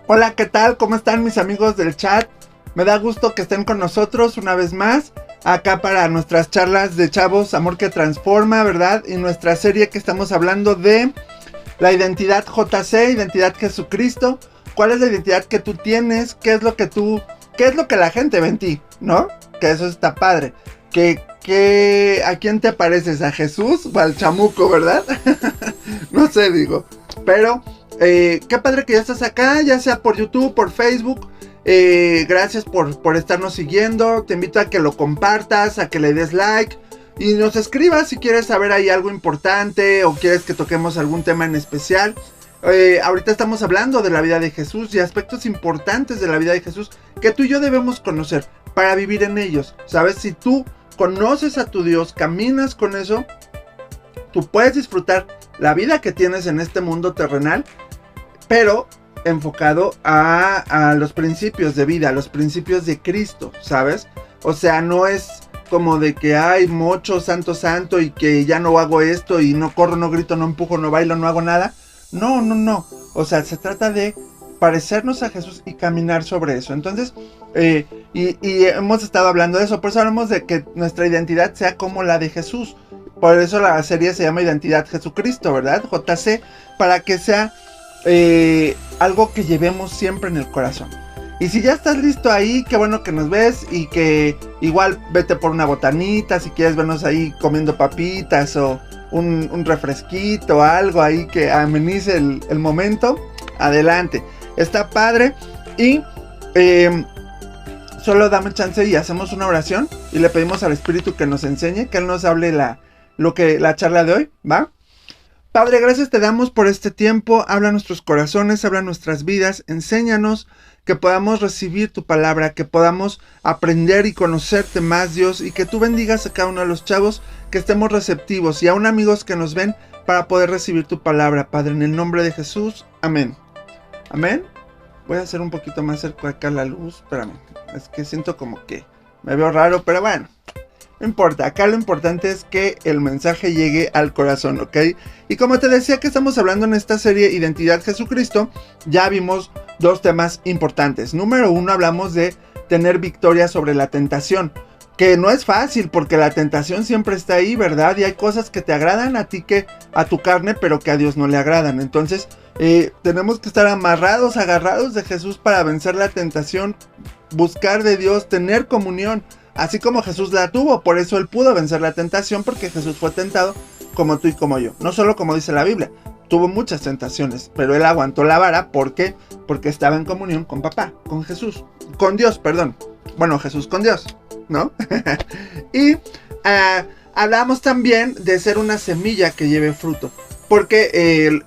Hola, ¿qué tal? ¿Cómo están mis amigos del chat? Me da gusto que estén con nosotros una vez más, acá para nuestras charlas de chavos, amor que transforma, ¿verdad? Y nuestra serie que estamos hablando de la identidad JC, identidad Jesucristo. ¿Cuál es la identidad que tú tienes? ¿Qué es lo que la gente ve en ti? ¿No? Que eso está padre. ¿A quién te pareces? ¿A Jesús o al chamuco, verdad? No sé, digo. Pero, qué padre que ya estás acá, ya sea por YouTube, por Facebook. Gracias por estarnos siguiendo. Te invito a que lo compartas, a que le des like y nos escribas si quieres saber ahí algo importante o quieres que toquemos algún tema en especial. Ahorita estamos hablando de la vida de Jesús y aspectos importantes de la vida de Jesús que tú y yo debemos conocer para vivir en ellos. ¿Sabes? Si tú conoces a tu Dios, caminas con eso, tú puedes disfrutar la vida que tienes en este mundo terrenal, pero enfocado a los principios de vida, a los principios de Cristo, ¿sabes? O sea, no es como de que hay mocho, santo, santo, y que ya no hago esto, y no corro, no grito, no empujo, no bailo, no hago nada. No. O sea, se trata de parecernos a Jesús y caminar sobre eso. Entonces, y hemos estado hablando de eso, por eso hablamos de que nuestra identidad sea como la de Jesús. Por eso la serie se llama Identidad Jesucristo, ¿verdad? JC, para que sea algo que llevemos siempre en el corazón. Y si ya estás listo ahí, qué bueno que nos ves y que igual vete por una botanita, si quieres vernos ahí comiendo papitas o un refresquito, algo ahí que amenice el momento, adelante. Está padre y solo dame chance y hacemos una oración y le pedimos al Espíritu que nos enseñe, que Él nos hable la charla de hoy, ¿va? Padre, gracias te damos por este tiempo, habla nuestros corazones, habla nuestras vidas, enséñanos que podamos recibir tu palabra, que podamos aprender y conocerte más, Dios, y que tú bendigas a cada uno de los chavos, que estemos receptivos y aún amigos que nos ven para poder recibir tu palabra, Padre, en el nombre de Jesús, amén. Amén. Voy a hacer un poquito más cerca acá la luz, espérame, es que siento como que me veo raro, pero bueno. No importa, acá lo importante es que el mensaje llegue al corazón, ¿ok? Y como te decía que estamos hablando en esta serie Identidad Jesucristo, ya vimos dos temas importantes. Número uno, hablamos de tener victoria sobre la tentación, que no es fácil porque la tentación siempre está ahí, ¿verdad? Y hay cosas que te agradan a ti, que a tu carne, pero que a Dios no le agradan. Entonces, tenemos que estar agarrados de Jesús para vencer la tentación, buscar de Dios, tener comunión. Así como Jesús la tuvo, por eso Él pudo vencer la tentación, porque Jesús fue tentado como tú y como yo. No solo como dice la Biblia, tuvo muchas tentaciones, pero Él aguantó la vara. ¿Por qué? Porque estaba en comunión con papá, con Jesús, con Dios, perdón. Bueno, Jesús con Dios, ¿no? Y hablamos también de ser una semilla que lleve fruto, porque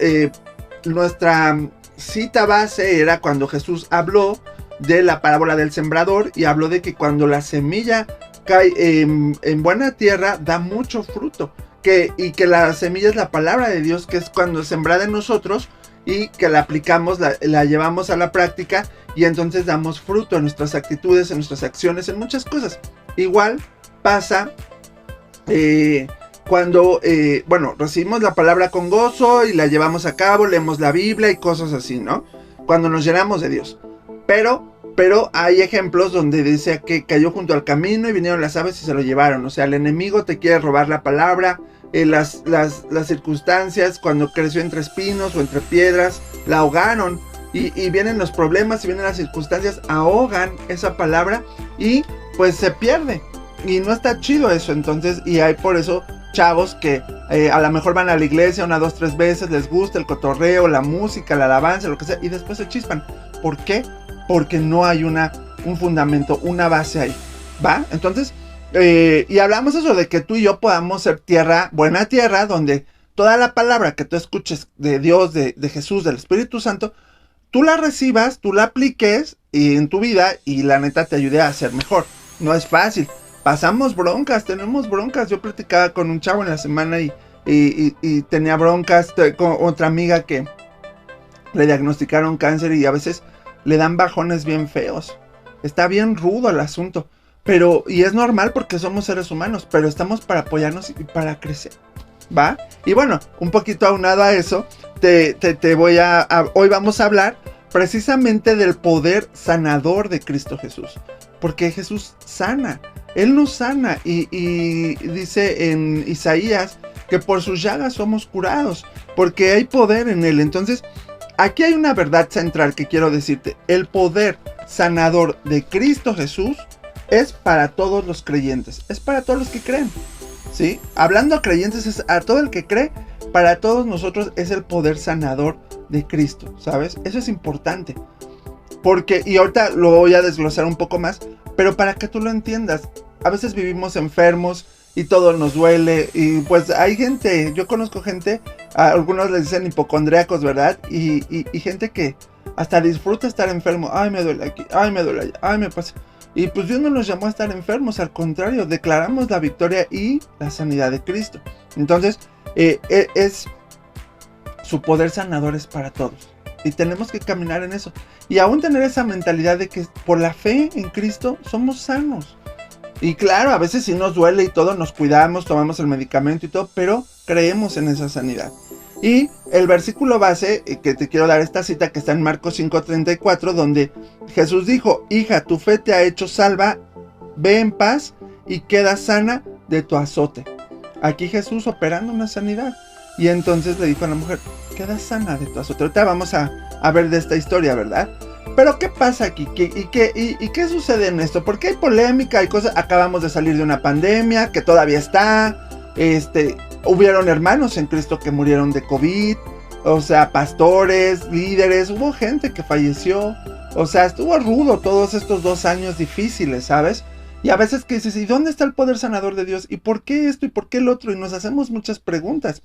nuestra cita base era cuando Jesús habló de la parábola del sembrador y habló de que cuando la semilla cae en buena tierra da mucho fruto, y que la semilla es la palabra de Dios, que es cuando es sembrada en nosotros y que la aplicamos, la llevamos a la práctica y entonces damos fruto en nuestras actitudes, en nuestras acciones, en muchas cosas. Igual pasa cuando recibimos la palabra con gozo y la llevamos a cabo, leemos la Biblia y cosas así, ¿no? Cuando nos llenamos de Dios. Pero hay ejemplos donde dice que cayó junto al camino y vinieron las aves y se lo llevaron. O sea, el enemigo te quiere robar la palabra, las circunstancias, cuando creció entre espinos o entre piedras, la ahogaron. Y vienen los problemas y vienen las circunstancias, ahogan esa palabra y pues se pierde. Y no está chido eso. Entonces, y hay por eso chavos que a lo mejor van a la iglesia 1, 2, 3 veces, les gusta el cotorreo, la música, la alabanza, lo que sea, y después se chispan. ¿Por qué? Porque no hay un fundamento, una base ahí, ¿va? Entonces, y hablamos eso de que tú y yo podamos ser buena tierra, donde toda la palabra que tú escuches de Dios, de Jesús, del Espíritu Santo, tú la recibas, tú la apliques en tu vida y la neta te ayude a ser mejor. No es fácil, pasamos broncas, tenemos broncas. Yo platicaba con un chavo en la semana y tenía broncas con otra amiga que le diagnosticaron cáncer y a veces le dan bajones bien feos. Está bien rudo el asunto. Y es normal porque somos seres humanos, pero estamos para apoyarnos y para crecer, ¿va? Y bueno, un poquito aunado a eso, hoy vamos a hablar precisamente del poder sanador de Cristo Jesús. Porque Jesús sana, Él nos sana y dice en Isaías que por sus llagas somos curados, porque hay poder en Él. Entonces, aquí hay una verdad central que quiero decirte. El poder sanador de Cristo Jesús es para todos los creyentes, es para todos los que creen, ¿sí? Hablando a creyentes, es a todo el que cree, para todos nosotros es el poder sanador de Cristo, ¿sabes? Eso es importante. Porque, y ahorita lo voy a desglosar un poco más, pero para que tú lo entiendas, a veces vivimos enfermos y todo nos duele, y pues hay gente, yo conozco gente, a algunos les dicen hipocondríacos, ¿verdad? Y gente que hasta disfruta estar enfermo. Ay, me duele aquí, ay, me duele allá, ay, me pasa. Y pues Dios no nos llamó a estar enfermos, al contrario, declaramos la victoria y la sanidad de Cristo. Entonces, es su poder sanador es para todos. Y tenemos que caminar en eso. Y aún tener esa mentalidad de que por la fe en Cristo somos sanos. Y claro, a veces sí nos duele y todo, nos cuidamos, tomamos el medicamento y todo, pero creemos en esa sanidad. Y el versículo base, que te quiero dar esta cita que está en Marcos 5:34, donde Jesús dijo: hija, tu fe te ha hecho salva, ve en paz y queda sana de tu azote. Aquí Jesús operando una sanidad. Y entonces le dijo a la mujer: queda sana de tu azote. Ahorita vamos a ver de esta historia, ¿verdad? Pero ¿qué pasa aquí? ¿Qué sucede en esto? Porque hay polémica, hay cosas. Acabamos de salir de una pandemia que todavía está. Hubieron hermanos en Cristo que murieron de COVID. O sea, pastores, líderes. Hubo gente que falleció. O sea, estuvo rudo todos estos 2 años difíciles, ¿sabes? Y a veces que dices: ¿y dónde está el poder sanador de Dios? ¿Y por qué esto? ¿Y por qué el otro? Y nos hacemos muchas preguntas.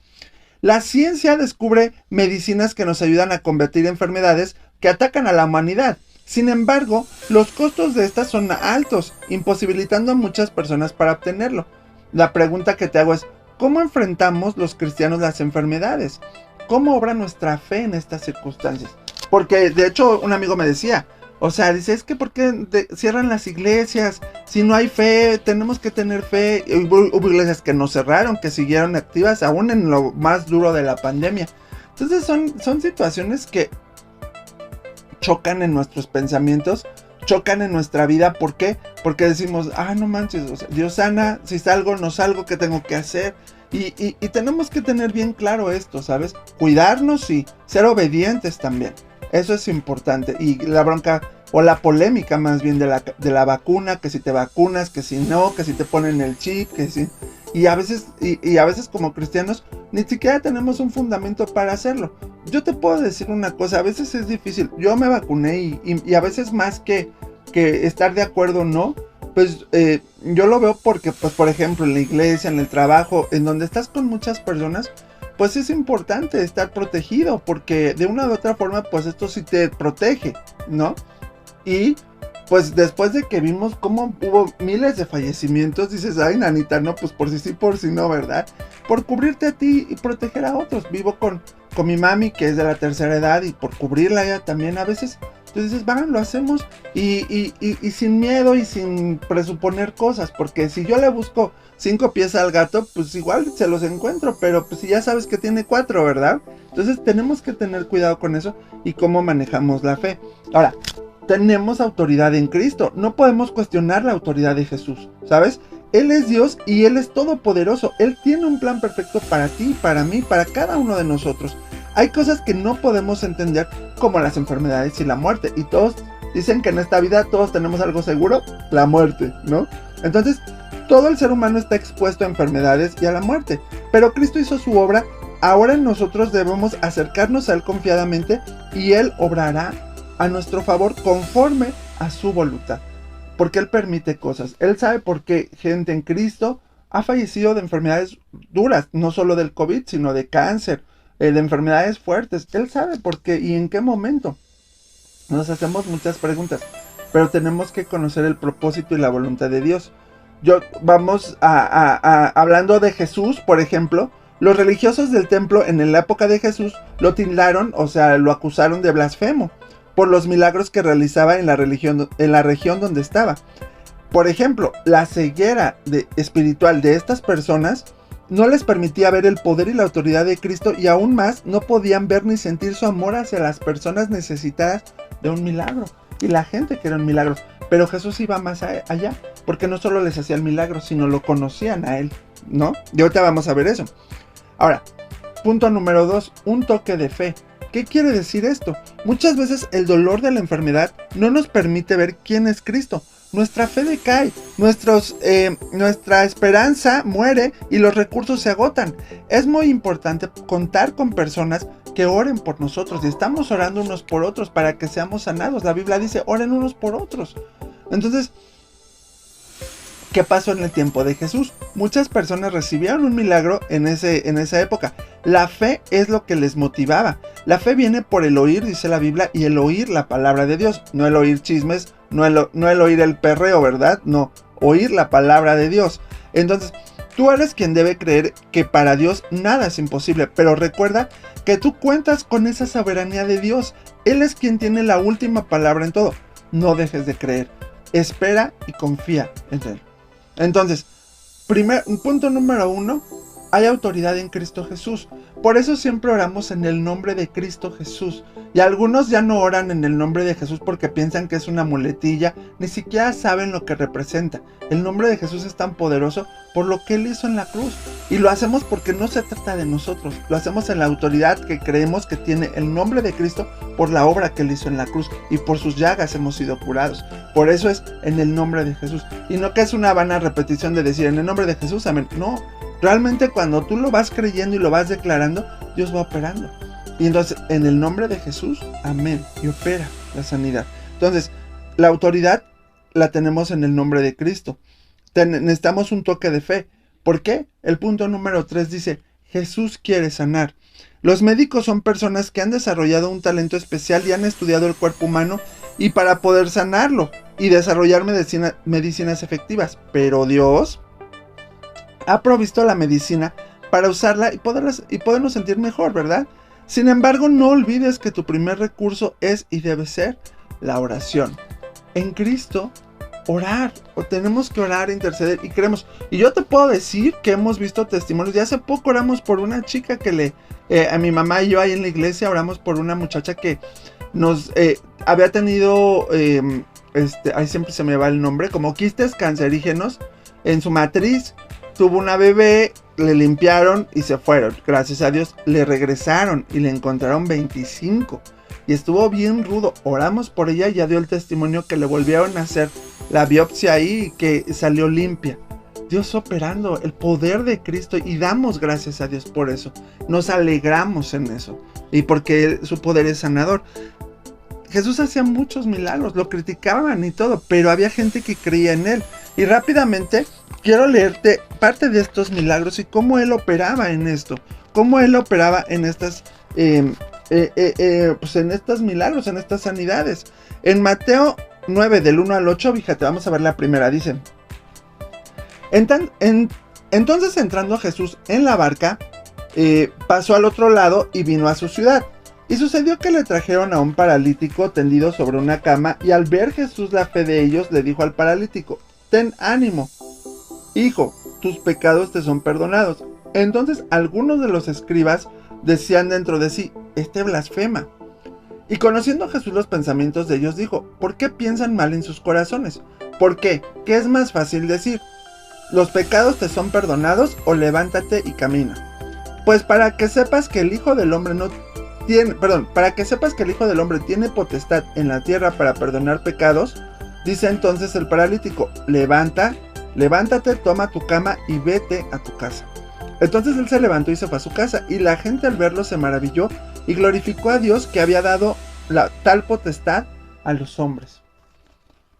La ciencia descubre medicinas que nos ayudan a combatir enfermedades que atacan a la humanidad. Sin embargo, los costos de estas son altos, imposibilitando a muchas personas para obtenerlo. La pregunta que te hago es: ¿cómo enfrentamos los cristianos las enfermedades? ¿Cómo obra nuestra fe en estas circunstancias? Porque de hecho un amigo me decía, o sea, dice: es que ¿por qué cierran las iglesias? Si no hay fe, tenemos que tener fe. Hubo iglesias que no cerraron, que siguieron activas aún en lo más duro de la pandemia. Entonces son situaciones que chocan en nuestros pensamientos, chocan en nuestra vida. ¿Por qué? Porque decimos: no manches, o sea, Dios sana, si salgo, no salgo, ¿qué tengo que hacer? Y tenemos que tener bien claro esto, ¿sabes? Cuidarnos y ser obedientes también. Eso es importante. Y la bronca, o la polémica más bien de la vacuna, que si te vacunas, que si no, que si te ponen el chip, que si... Y a veces como cristianos ni siquiera tenemos un fundamento para hacerlo. Yo te puedo decir una cosa, a veces es difícil. Yo me vacuné y a veces más que estar de acuerdo o no, pues yo lo veo porque, pues por ejemplo, en la iglesia, en el trabajo, en donde estás con muchas personas, pues es importante estar protegido, porque de una u otra forma, pues esto sí te protege, ¿no? Y pues después de que vimos cómo hubo miles de fallecimientos, dices: ay, nanita, no, pues por si sí, por si no, ¿verdad? Por cubrirte a ti y proteger a otros. Vivo con mi mami, que es de la tercera edad, y por cubrirla ella también a veces. Entonces dices: van, lo hacemos y sin miedo y sin presuponer cosas, porque si yo le busco 5 pies al gato, pues igual se los encuentro, pero pues si ya sabes que tiene 4, ¿verdad? Entonces tenemos que tener cuidado con eso y cómo manejamos la fe. Ahora, tenemos autoridad en Cristo, no podemos cuestionar la autoridad de Jesús, ¿sabes? Él es Dios y Él es todopoderoso. Él tiene un plan perfecto para ti, para mí, para cada uno de nosotros. Hay cosas que no podemos entender, como las enfermedades y la muerte. Y todos dicen que en esta vida todos tenemos algo seguro: la muerte, ¿no? Entonces, todo el ser humano está expuesto a enfermedades y a la muerte. Pero Cristo hizo su obra. Ahora nosotros debemos acercarnos a Él confiadamente y Él obrará a nuestro favor conforme a su voluntad. Porque Él permite cosas. Él sabe por qué gente en Cristo ha fallecido de enfermedades duras. No solo del COVID, sino de cáncer, de enfermedades fuertes. Él sabe por qué y en qué momento. Nos hacemos muchas preguntas, pero tenemos que conocer el propósito y la voluntad de Dios. Vamos hablando de Jesús, por ejemplo. Los religiosos del templo en la época de Jesús lo tildaron, o sea, lo acusaron de blasfemo por los milagros que realizaba en la región donde estaba. Por ejemplo, la ceguera espiritual de estas personas no les permitía ver el poder y la autoridad de Cristo, y aún más no podían ver ni sentir su amor hacia las personas necesitadas de un milagro y la gente que eran milagros. Pero Jesús iba más allá, porque no solo les hacía el milagro, sino lo conocían a él, ¿no? Y ahorita vamos a ver eso. Ahora, punto número 2, un toque de fe. ¿Qué quiere decir esto? Muchas veces el dolor de la enfermedad no nos permite ver quién es Cristo. Nuestra fe decae, nuestra esperanza muere y los recursos se agotan. Es muy importante contar con personas que oren por nosotros, y estamos orando unos por otros para que seamos sanados. La Biblia dice, oren unos por otros. Entonces, ¿qué pasó en el tiempo de Jesús? Muchas personas recibieron un milagro en esa época. La fe es lo que les motivaba. La fe viene por el oír, dice la Biblia, y el oír la palabra de Dios. No el oír chismes, no el oír el perreo, ¿verdad? No, oír la palabra de Dios. Entonces, tú eres quien debe creer que para Dios nada es imposible, pero recuerda que tú cuentas con esa soberanía de Dios. Él es quien tiene la última palabra en todo. No dejes de creer. Espera y confía en Él. Entonces, punto número 1, hay autoridad en Cristo Jesús. Por eso siempre oramos en el nombre de Cristo Jesús. Y algunos ya no oran en el nombre de Jesús porque piensan que es una muletilla, ni siquiera saben lo que representa. El nombre de Jesús es tan poderoso por lo que Él hizo en la cruz. Y lo hacemos porque no se trata de nosotros. Lo hacemos en la autoridad que creemos que tiene el nombre de Cristo por la obra que Él hizo en la cruz. Y por sus llagas hemos sido curados. Por eso es en el nombre de Jesús. Y no que es una vana repetición de decir en el nombre de Jesús, amén. No, realmente cuando tú lo vas creyendo y lo vas declarando, Dios va operando. Y entonces, en el nombre de Jesús, amén, y opera la sanidad. Entonces, la autoridad la tenemos en el nombre de Cristo. Necesitamos un toque de fe. ¿Por qué? El punto número 3 dice, Jesús quiere sanar. Los médicos son personas que han desarrollado un talento especial y han estudiado el cuerpo humano y para poder sanarlo y desarrollar medicinas efectivas. Pero Dios ha provisto la medicina para usarla y podernos sentir mejor, ¿verdad? Sin embargo, no olvides que tu primer recurso es y debe ser la oración. En Cristo, orar, o tenemos que orar, interceder y creemos. Y yo te puedo decir que hemos visto testimonios. Y hace poco oramos por una chica que a mi mamá y yo ahí en la iglesia oramos por una muchacha que nos había tenido, ahí siempre se me va el nombre, como quistes cancerígenos en su matriz. Tuvo una bebé, le limpiaron y se fueron. Gracias a Dios le regresaron y le encontraron 25. Y estuvo bien rudo. Oramos por ella y ya dio el testimonio que le volvieron a hacer la biopsia ahí y que salió limpia. Dios operando, el poder de Cristo, y damos gracias a Dios por eso. Nos alegramos en eso. Y porque su poder es sanador. Jesús hacía muchos milagros, lo criticaban y todo, pero había gente que creía en Él. Y rápidamente quiero leerte parte de estos milagros y cómo Él operaba en esto. Cómo Él operaba en estas, en estos milagros, en estas sanidades. En Mateo 9, del 1 al 8, fíjate, vamos a ver la primera, dice. Entonces entrando Jesús en la barca, pasó al otro lado y vino a su ciudad. Y sucedió que le trajeron a un paralítico tendido sobre una cama, y al ver Jesús la fe de ellos, le dijo al paralítico: ten ánimo, hijo, tus pecados te son perdonados. Entonces algunos de los escribas decían dentro de sí: este blasfema. Y conociendo Jesús los pensamientos de ellos, dijo: ¿por qué piensan mal en sus corazones? ¿Por qué? ¿Qué es más fácil decir? ¿los pecados te son perdonados? O levántate y camina. Pues para que sepas que el Hijo del Hombre tiene potestad en la tierra para perdonar pecados, dice entonces el paralítico: levántate, toma tu cama y vete a tu casa. Entonces él se levantó y se fue a su casa, y la gente al verlo se maravilló y glorificó a Dios que había dado tal potestad a los hombres.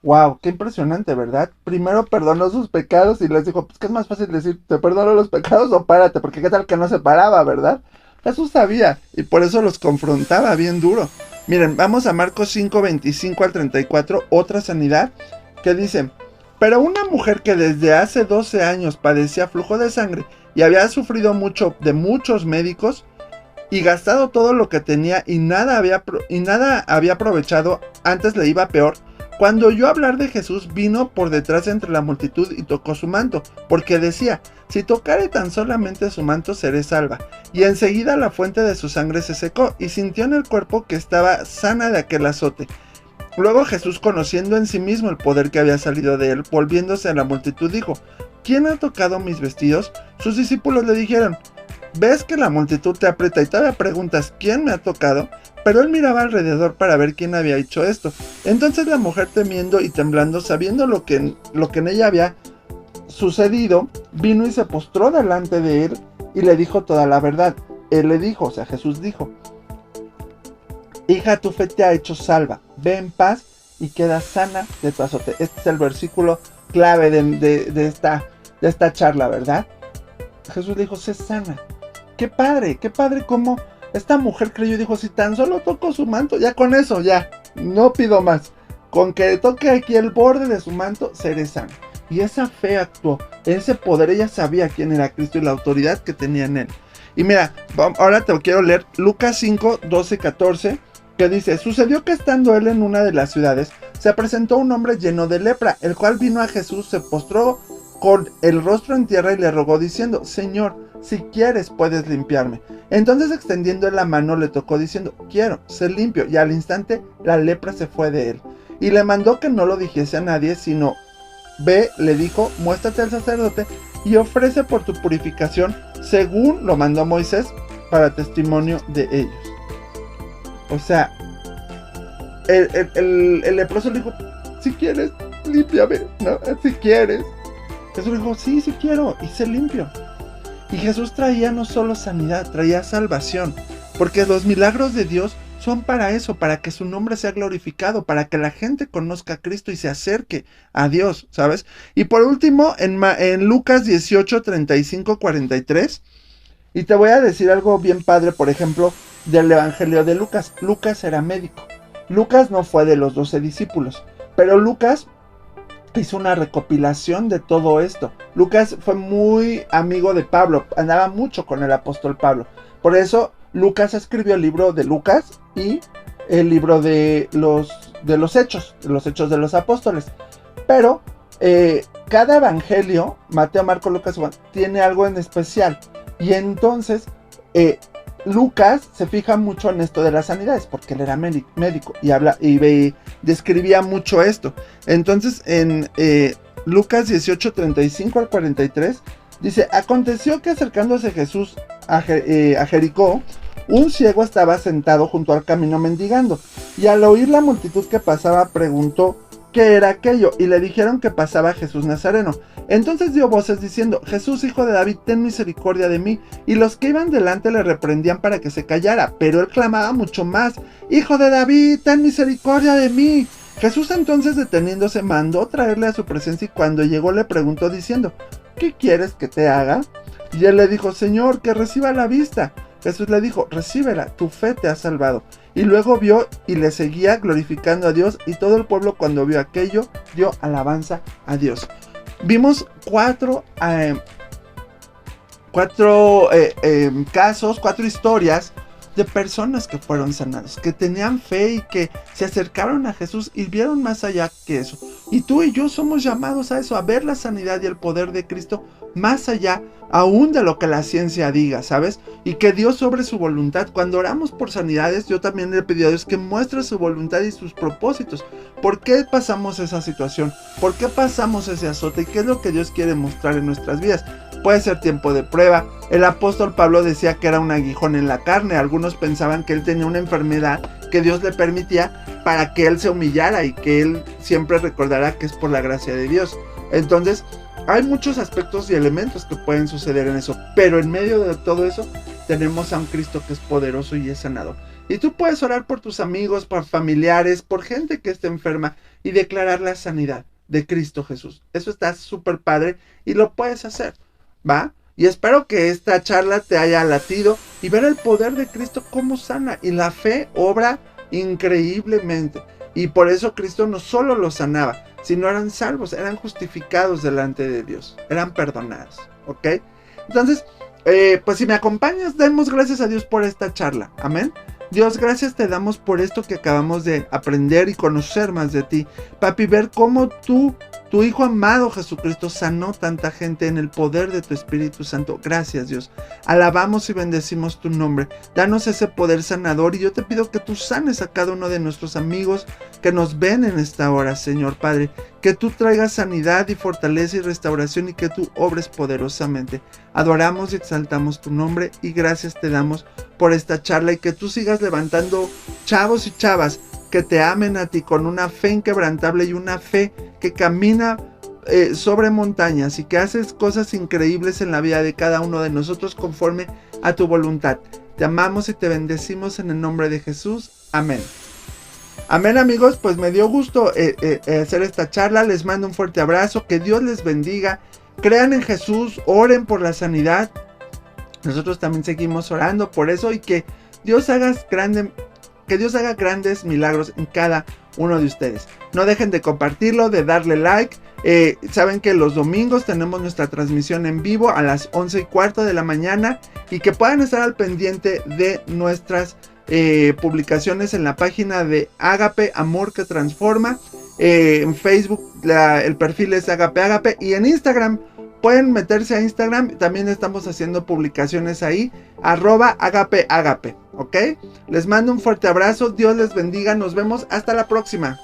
Wow, qué impresionante, ¿verdad? Primero perdonó sus pecados y les dijo: pues qué es más fácil decir, te perdono los pecados o párate, porque qué tal que no se paraba, ¿verdad? Jesús sabía y por eso los confrontaba bien duro. Miren, vamos a Marcos 5, 25 al 34, otra sanidad que dice: pero una mujer que desde hace 12 años padecía flujo de sangre y había sufrido mucho de muchos médicos y gastado todo lo que tenía y nada había aprovechado, antes le iba peor, Cuando oyó hablar de Jesús, vino por detrás entre la multitud y tocó su manto, porque decía: si tocare tan solamente su manto, seré salva. Y enseguida la fuente de su sangre se secó, y sintió en el cuerpo que estaba sana de aquel azote. Luego Jesús, conociendo en sí mismo el poder que había salido de él, volviéndose a la multitud, dijo: ¿quién ha tocado mis vestidos? Sus discípulos le dijeron: ¿ves que la multitud te aprieta y todavía preguntas quién me ha tocado? Pero él miraba alrededor para ver quién había hecho esto. Entonces la mujer, temiendo y temblando, sabiendo lo que en ella había sucedido, vino y se postró delante de él y le dijo toda la verdad. Él le dijo, o sea, Jesús dijo: hija, tu fe te ha hecho salva, ve en paz y queda sana de tu azote. Este es el versículo clave de esta charla, ¿verdad? Jesús le dijo: sé sana. Qué padre cómo esta mujer creyó y dijo: si tan solo toco su manto, ya con eso, ya, no pido más. Con que toque aquí el borde de su manto, seré sana. Y esa fe actuó, ese poder, ella sabía quién era Cristo y la autoridad que tenía en él. Y mira, ahora te quiero leer Lucas 5, 12, 14, que dice: sucedió que estando él en una de las ciudades, se presentó un hombre lleno de lepra, el cual vino a Jesús, se postró con el rostro en tierra y le rogó diciendo: Señor, si quieres puedes limpiarme. Entonces, extendiendo la mano, le tocó diciendo: quiero ser limpio. Y al instante la lepra se fue de él. Y le mandó que no lo dijese a nadie, sino: ve, le dijo, muéstrate al sacerdote y ofrece por tu purificación, según lo mandó Moisés, para testimonio de ellos. O sea, el leproso le dijo: si quieres, límpiame, ¿no? Si quieres. Jesús le dijo: sí quiero, y sé limpio. Y Jesús traía no solo sanidad, traía salvación, porque los milagros de Dios son para eso, para que su nombre sea glorificado, para que la gente conozca a Cristo y se acerque a Dios, ¿sabes? Y por último, en Lucas 18, 35, 43, y te voy a decir algo bien padre, por ejemplo, del Evangelio de Lucas. Lucas era médico. Lucas no fue de los 12 discípulos, pero Lucas hizo una recopilación de todo esto. Lucas fue muy amigo de Pablo, andaba mucho con el apóstol Pablo. Por eso Lucas escribió el libro de Lucas y el libro de los hechos de los apóstoles. Pero cada evangelio, Mateo, Marcos, Lucas, Juan, tiene algo en especial. Y entonces Lucas se fija mucho en esto de las sanidades, porque él era médico y describía mucho esto. Entonces en Lucas 18, 35 al 43 dice: aconteció que acercándose Jesús a Jericó, un ciego estaba sentado junto al camino mendigando, y al oír la multitud que pasaba, preguntó qué era aquello, y le dijeron que pasaba Jesús Nazareno. Entonces dio voces diciendo: Jesús, hijo de David, ten misericordia de mí. Y los que iban delante le reprendían para que se callara, pero él clamaba mucho más: Hijo de David, ten misericordia de mí. Jesús entonces, deteniéndose, mandó traerle a su presencia, y cuando llegó le preguntó diciendo: ¿qué quieres que te haga? Y él le dijo: Señor, que reciba la vista. Jesús le dijo: recíbela, tu fe te ha salvado. Y luego vio y le seguía glorificando a Dios, y todo el pueblo, cuando vio aquello, dio alabanza a Dios. Vimos cuatro casos, 4 historias de personas que fueron sanados, que tenían fe y que se acercaron a Jesús y vieron más allá que eso. Y tú y yo somos llamados a eso, a ver la sanidad y el poder de Cristo más allá aún de lo que la ciencia diga, ¿sabes? Y que Dios sobre su voluntad. Cuando oramos por sanidades, yo también le pedí a Dios que muestre su voluntad y sus propósitos. ¿Por qué pasamos esa situación? ¿Por qué pasamos ese azote? ¿Y qué es lo que Dios quiere mostrar en nuestras vidas? Puede ser tiempo de prueba. El apóstol Pablo decía que era un aguijón en la carne. Algunos pensaban que él tenía una enfermedad que Dios le permitía para que él se humillara y que él siempre recordara que es por la gracia de Dios. Entonces, hay muchos aspectos y elementos que pueden suceder en eso, pero en medio de todo eso tenemos a un Cristo que es poderoso y es sanador. Y tú puedes orar por tus amigos, por familiares, por gente que esté enferma y declarar la sanidad de Cristo Jesús. Eso está súper padre y lo puedes hacer, ¿va? Y espero que esta charla te haya latido y ver el poder de Cristo cómo sana, y la fe obra increíblemente. Y por eso Cristo no solo los sanaba, sino eran salvos, eran justificados delante de Dios, eran perdonados, ¿ok? Entonces, pues si me acompañas, demos gracias a Dios por esta charla, amén. Dios, gracias te damos por esto que acabamos de aprender y conocer más de ti. Papi, ver cómo tú, tu Hijo amado Jesucristo, sanó tanta gente en el poder de tu Espíritu Santo. Gracias, Dios. Alabamos y bendecimos tu nombre. Danos ese poder sanador y yo te pido que tú sanes a cada uno de nuestros amigos que nos ven en esta hora, Señor Padre. Que tú traigas sanidad y fortaleza y restauración y que tú obres poderosamente. Adoramos y exaltamos tu nombre y gracias te damos por esta charla y que tú sigas levantando chavos y chavas que te amen a ti con una fe inquebrantable y una fe que camina sobre montañas y que haces cosas increíbles en la vida de cada uno de nosotros conforme a tu voluntad. Te amamos y te bendecimos en el nombre de Jesús. Amén. Amén, amigos, pues me dio gusto hacer esta charla. Les mando un fuerte abrazo, que Dios les bendiga. Crean en Jesús, oren por la sanidad. Nosotros también seguimos orando por eso y que Dios haga grandes milagros en cada uno de ustedes. No dejen de compartirlo, de darle like. Saben que los domingos tenemos nuestra transmisión en vivo a las 11:15 de la mañana y que puedan estar al pendiente de nuestras publicaciones en la página de Ágape Amor que Transforma. En Facebook el perfil es Ágape y en Instagram pueden meterse a Instagram, también estamos haciendo publicaciones ahí, @Ágape, ¿ok? Les mando un fuerte abrazo, Dios les bendiga, nos vemos hasta la próxima.